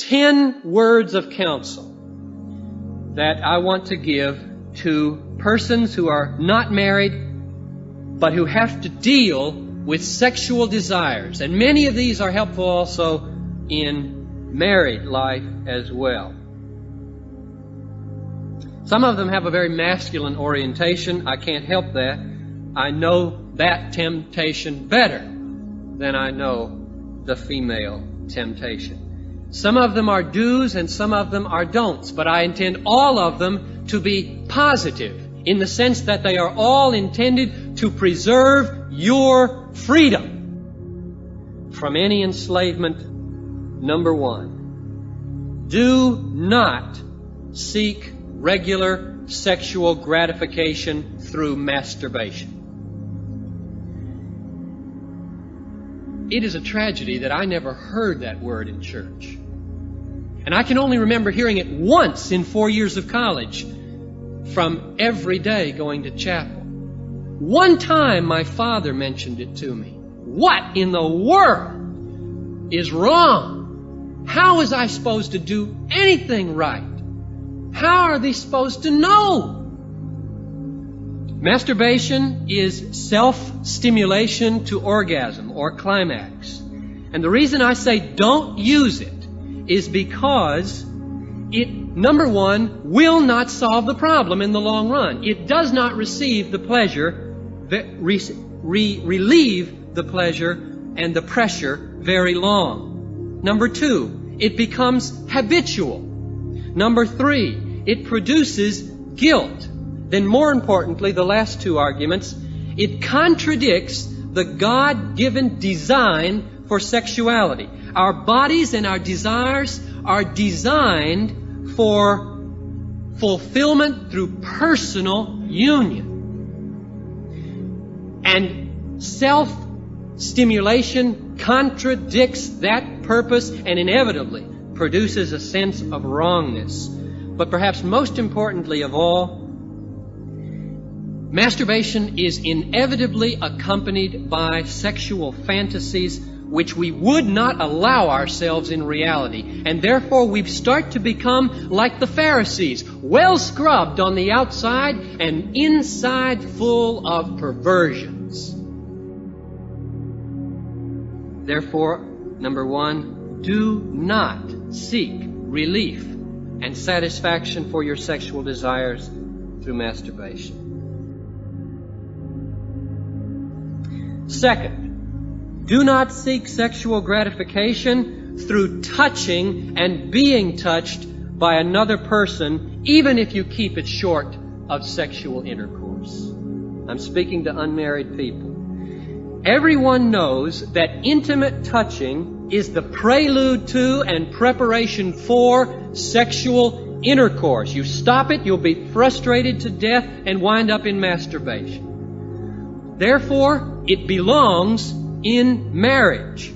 10 words of counsel that I want to give to persons who are not married but who have to deal with sexual desires. And many of these are helpful also in married life as well. Some of them have a very masculine orientation. I can't help that. I know that temptation better than I know the female temptation. Some of them are do's and some of them are don'ts, but I intend all of them to be positive in the sense that they are all intended to preserve your freedom from any enslavement. Number one, do not seek regular sexual gratification through masturbation. It is a tragedy that I never heard that word in church. And I can only remember hearing it once in 4 years of college from every day going to chapel. One time my father mentioned it to me. What in the world is wrong? How was I supposed to do anything right? How are they supposed to know? Masturbation is self-stimulation to orgasm or climax. And the reason I say don't use it is because it, number one, will not solve the problem in the long run. It does not relieve the pleasure and the pressure very long. Number two, it becomes habitual. Number three, it produces guilt. Then more importantly, the last two arguments, it contradicts the God-given design for sexuality. Our bodies and our desires are designed for fulfillment through personal union. And self-stimulation contradicts that purpose and inevitably produces a sense of wrongness. But perhaps most importantly of all, masturbation is inevitably accompanied by sexual fantasies which we would not allow ourselves in reality. And therefore we start to become like the Pharisees, well scrubbed on the outside and inside full of perversions. Therefore, number one, do not seek relief and satisfaction for your sexual desires through masturbation. Second, do not seek sexual gratification through touching and being touched by another person, even if you keep it short of sexual intercourse. I'm speaking to unmarried people. Everyone knows that intimate touching is the prelude to and preparation for sexual intercourse. You stop it, you'll be frustrated to death and wind up in masturbation. Therefore, it belongs in marriage.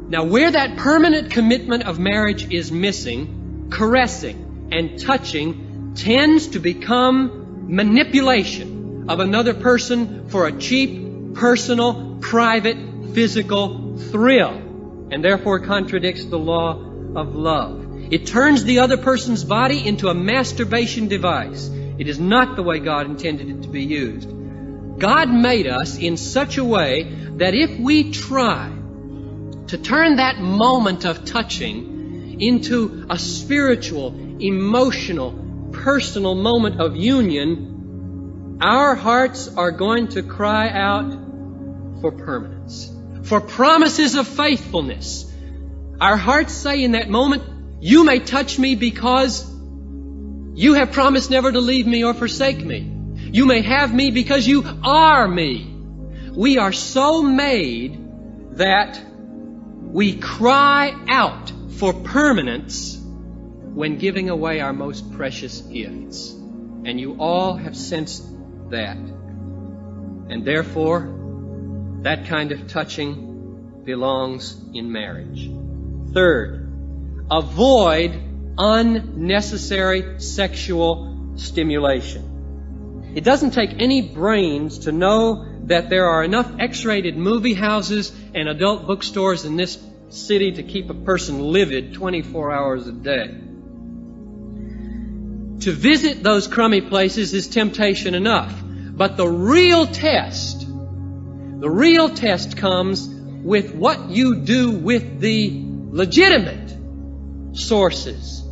Now, where that permanent commitment of marriage is missing, caressing and touching tends to become manipulation of another person for a cheap, personal, private, physical thrill, and therefore contradicts the law of love. It turns the other person's body into a masturbation device. It is not the way God intended it to be used. God made us in such a way that if we try to turn that moment of touching into a spiritual, emotional, personal moment of union, our hearts are going to cry out for permanence, for promises of faithfulness. Our hearts say in that moment, you may touch me because you have promised never to leave me or forsake me. You may have me because you are me. We are so made that we cry out for permanence when giving away our most precious gifts. And you all have sensed that. And therefore, that kind of touching belongs in marriage. Third, avoid unnecessary sexual stimulation. It doesn't take any brains to know that there are enough X-rated movie houses and adult bookstores in this city to keep a person livid 24 hours a day. To visit those crummy places is temptation enough. But the real test comes with what you do with the legitimate sources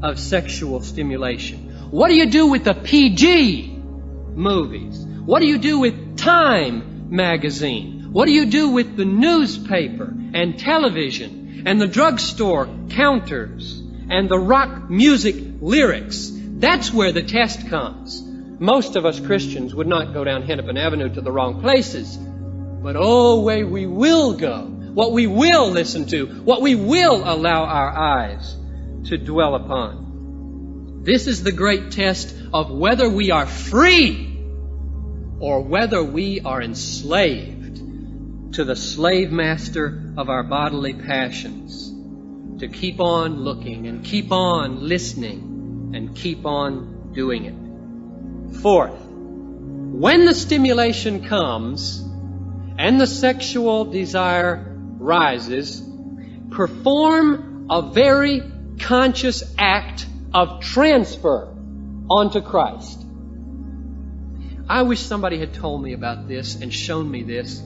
of sexual stimulation. What do you do with the PG movies? What do you do with Time magazine? What do you do with the newspaper and television and the drugstore counters and the rock music lyrics? That's where the test comes. Most of us Christians would not go down Hennepin Avenue to the wrong places. But oh, where we will go, what we will listen to, what we will allow our eyes to dwell upon. This is the great test of whether we are free or whether we are enslaved to the slave master of our bodily passions, to keep on looking and keep on listening and keep on doing it. Fourth, when the stimulation comes and the sexual desire rises, perform a very conscious act of transfer onto Christ. I wish somebody had told me about this and shown me this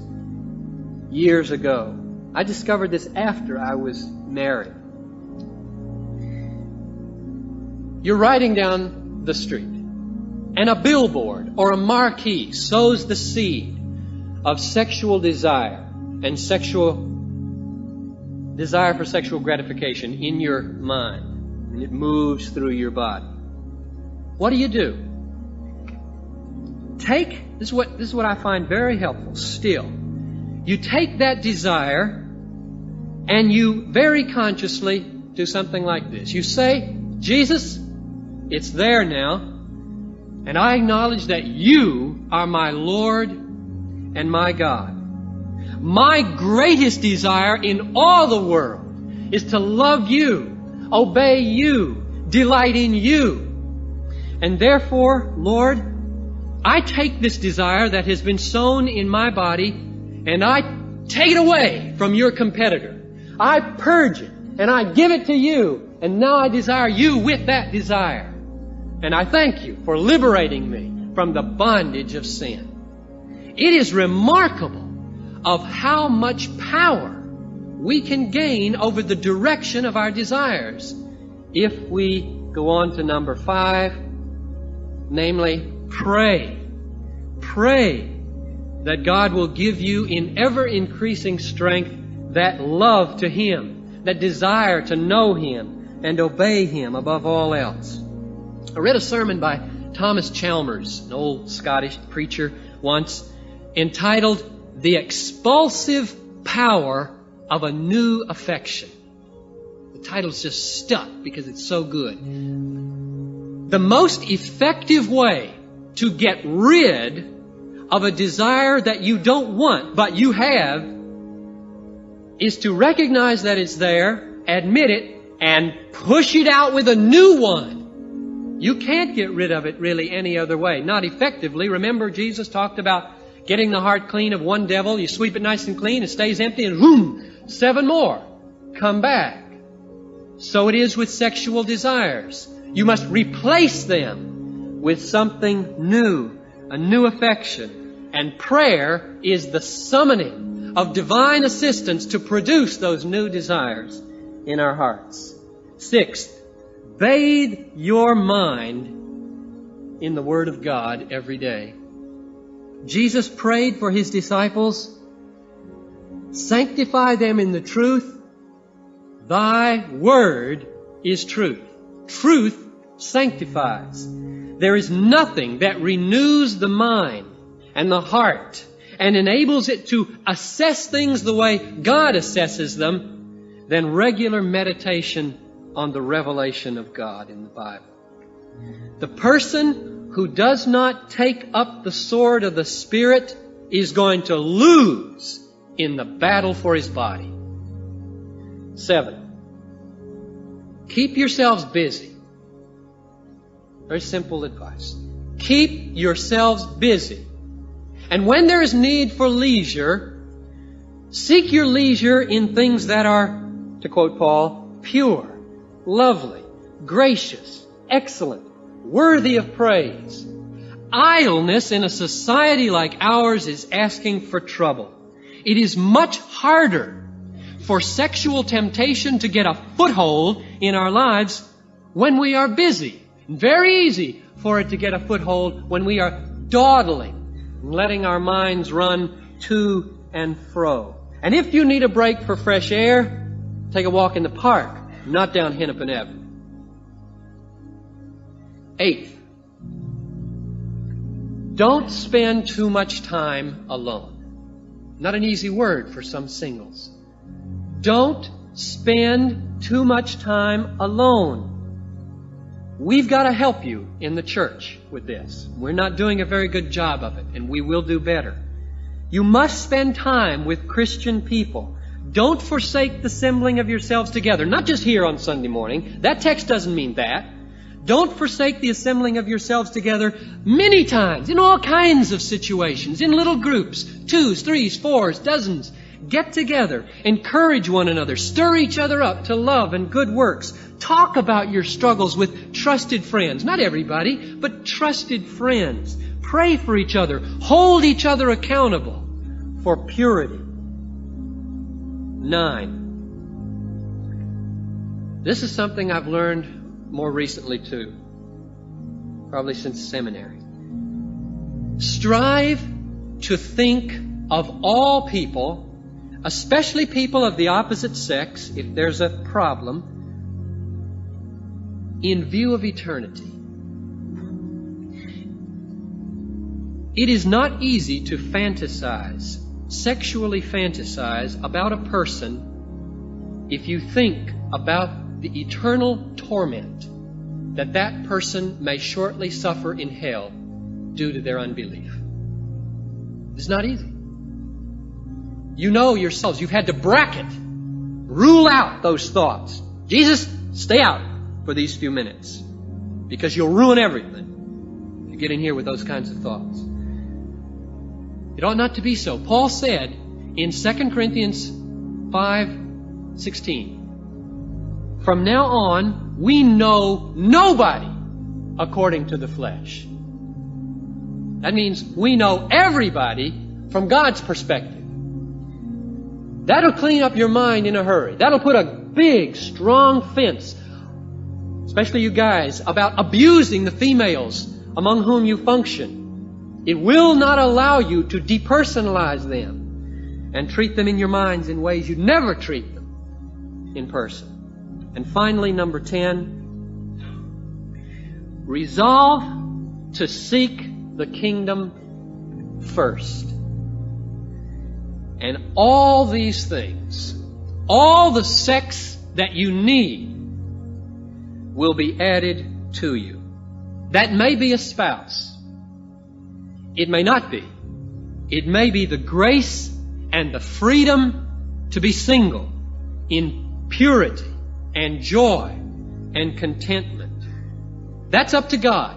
years ago. I discovered this after I was married. You're riding down the street, and a billboard or a marquee sows the seed of sexual desire and desire for sexual gratification in your mind, and it moves through your body. What do? This is what I find very helpful still. You take that desire and you very consciously do something like this. You say, Jesus, it's there now, and I acknowledge that you are my Lord and my God. My greatest desire in all the world is to love you, obey you, delight in you. And therefore, Lord, I take this desire that has been sown in my body and I take it away from your competitor. I purge it and I give it to you, and now I desire you with that desire. And I thank you for liberating me from the bondage of sin. It is remarkable of how much power we can gain over the direction of our desires if we go on to number 5, namely, pray. Pray that God will give you in ever-increasing strength that love to Him, that desire to know Him and obey Him above all else. I read a sermon by Thomas Chalmers, an old Scottish preacher, once, entitled The Expulsive Power of a New Affection. The title's just stuck because it's so good. The most effective way to get rid of a desire that you don't want but you have is to recognize that it's there, admit it, and push it out with a new one. You can't get rid of it really any other way. Not effectively. Remember, Jesus talked about getting the heart clean of one devil. You sweep it nice and clean, it stays empty, and boom, 7 more come back. So it is with sexual desires. You must replace them with something new, a new affection. And prayer is the summoning of divine assistance to produce those new desires in our hearts. 6th, bathe your mind in the Word of God every day. Jesus prayed for His disciples, sanctify them in the truth. Thy Word is truth. Truth sanctifies. There is nothing that renews the mind and the heart and enables it to assess things the way God assesses them than regular meditation on the revelation of God in the Bible. The person who does not take up the sword of the Spirit is going to lose in the battle for his body. 7, keep yourselves busy. Very simple advice. Keep yourselves busy. And when there is need for leisure, Seek your leisure in things that are, to quote Paul, pure, lovely, gracious, excellent, worthy of praise. Idleness in a society like ours is asking for trouble. It is much harder for sexual temptation to get a foothold in our lives when we are busy. Very easy for it to get a foothold when we are dawdling, letting our minds run to and fro. And if you need a break for fresh air, take a walk in the park, not down Hennepin Avenue. Eighth, don't spend too much time alone. Not an easy word for some singles. Don't spend too much time alone. We've got to help you in the church with this. We're not doing a very good job of it, and we will do better. You must spend time with Christian people. Don't forsake the assembling of yourselves together. Not just here on Sunday morning. That text doesn't mean that. Don't forsake the assembling of yourselves together many times, in all kinds of situations, in little groups, 2s, 3s, 4s, dozens. Get together, encourage one another, stir each other up to love and good works. Talk about your struggles with trusted friends. Not everybody, but trusted friends. Pray for each other. Hold each other accountable for purity. 9. This is something I've learned more recently too, probably since seminary. Strive to think of all people, especially people of the opposite sex, if there's a problem, in view of eternity. It is not easy to fantasize, sexually fantasize about a person if you think about the eternal torment that that person may shortly suffer in hell due to their unbelief. It's not easy. You know yourselves, you've had to bracket, rule out those thoughts. Jesus, stay out for these few minutes, because you'll ruin everything if you get in here with those kinds of thoughts. It ought not to be so. Paul said in 2 Corinthians 5:16, from now on, we know nobody according to the flesh. That means we know everybody from God's perspective. That'll clean up your mind in a hurry. That'll put a big, strong fence, especially you guys, about abusing the females among whom you function. It will not allow you to depersonalize them and treat them in your minds in ways you'd never treat them in person. And finally, number 10, resolve to seek the kingdom first. And all these things, all the sex that you need, will be added to you. That may be a spouse. It may not be. It may be the grace and the freedom to be single in purity and joy and contentment. That's up to God.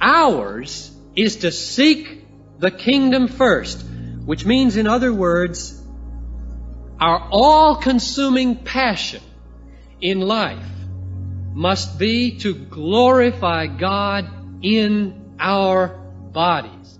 Ours is to seek the kingdom first, which means, in other words, our all-consuming passion in life must be to glorify God in our bodies.